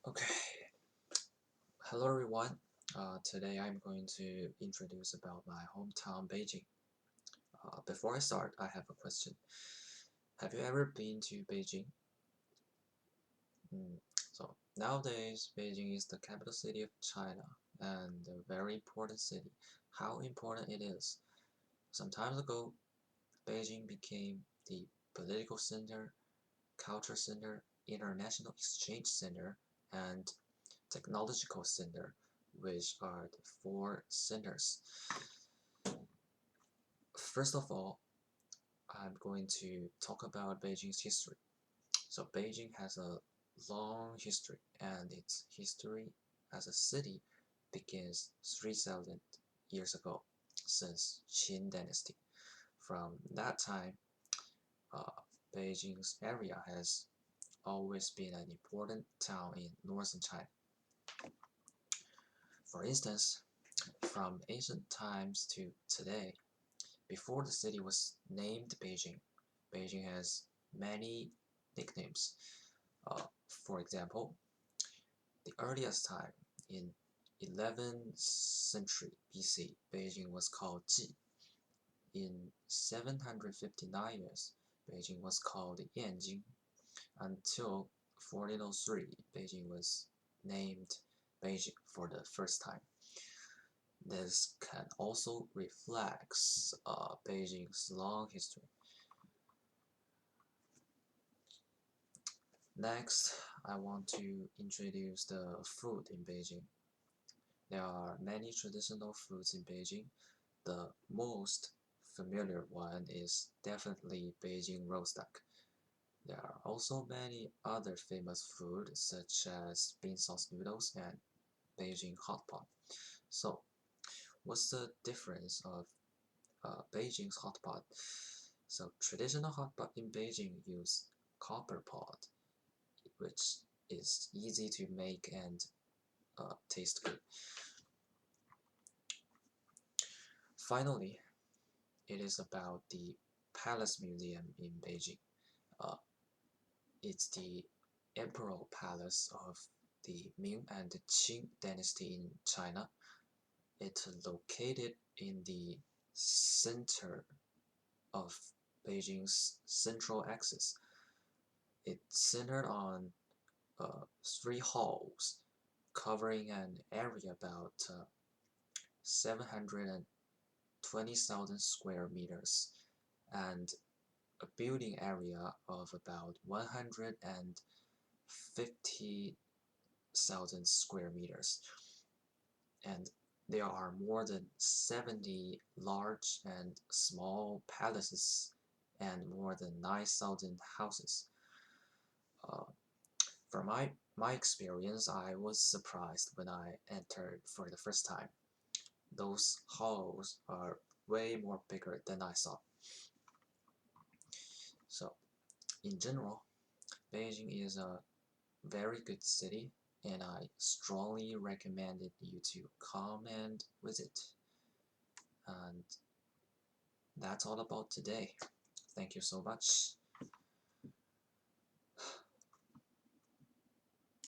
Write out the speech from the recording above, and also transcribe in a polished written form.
Okay, hello everyone. Today I'm going to introduce about my hometown Beijing. Before I start, I have a question. Have you ever been to Beijing? Mm, So nowadays, Beijing is the capital city of China and a very important city. How important it is? Some time ago, Beijing became the political center, culture center, international exchange center, and technological center, which are the four centers. First of all, I'm going to talk about Beijing's history. So Beijing has a long history, and its history as a city begins 3,000 years ago, since Qin Dynasty. From that time, uh, Beijing's area has always been an important town in northern China. For instance, from ancient times to today, before the city was named Beijing, Beijing has many nicknames. For example, the earliest time in 11th century BC, Beijing was called Ji. In 759 years, Beijing was called Yanjing. Until 1403, Beijing was named Beijing for the first time. This can also reflects Beijing's long history. Next, I want to introduce the food in Beijing. There are many traditional foods in Beijing. The most familiar one is definitely Beijing roast duck. There are also many other famous foods such as bean sauce noodles and Beijing hot pot. So, what's the difference of Beijing's hot pot? So, traditional hot pot in Beijing use copper pot, which is easy to make and taste good. Finally, it is about the Palace Museum in Beijing. Uh, it's the Imperial Palace of the Ming and Qing dynasty in China. It's located in the center of Beijing's central axis. It's centered on three halls, covering an area about 720,000 square meters and a building area of about 150,000 square meters. And there are more than 70 large and small palaces and more than 9,000 houses. Uh, from my experience, I was surprised when I entered for the first time. Those halls are way more bigger than I thought. So, in general, Beijing is a very good city, and I strongly recommend you to come and visit. And that's all about today. Thank you so much.